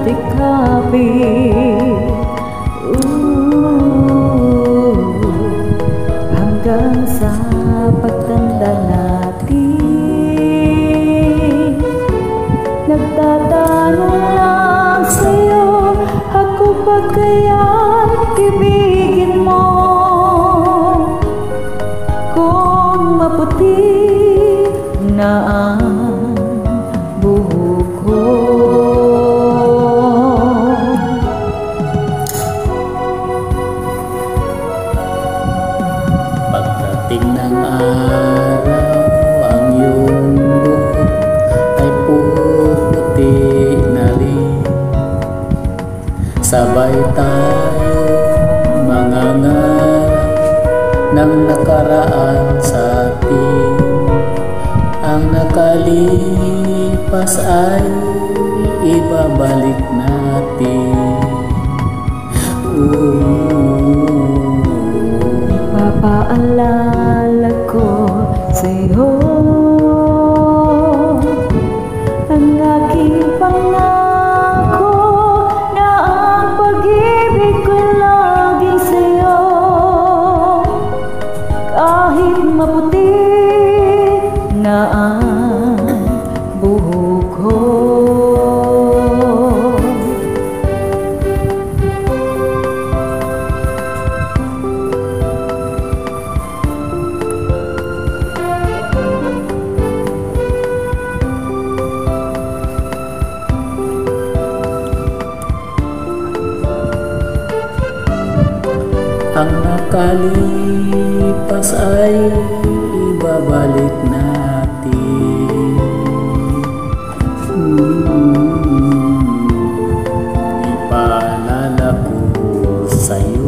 likapit. Hanggang sa pagtanda natin, nagtatanong lang sa'yo, ako ba kaya't ibigin mo? Kung maputi na ang buhok ko, pagdating ng araw, ang iyong buhok ay puputi na rin. Sabay tayo mangangarap ng nakaraan sa atin. Ang nakalipas ay ibabalik natin. Ipapaalala ko sa'yo ang aking pangako na ang pag-ibig ko'y laging sa'yo. Kahit maputi na ang buhok ko, ang nakalipas ay ibabalik natin. Ipaalala ko sa'yo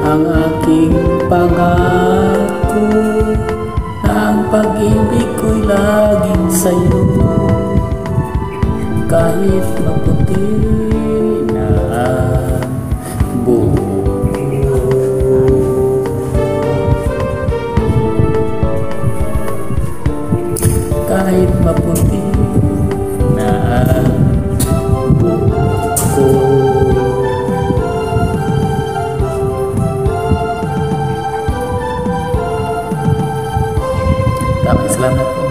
ang aking pangako na ang pag-ibig ko'y laging sa'yo. Kahit maputi na ang buhok, kahit maputi na ang buhok ko. Maraming salamat po.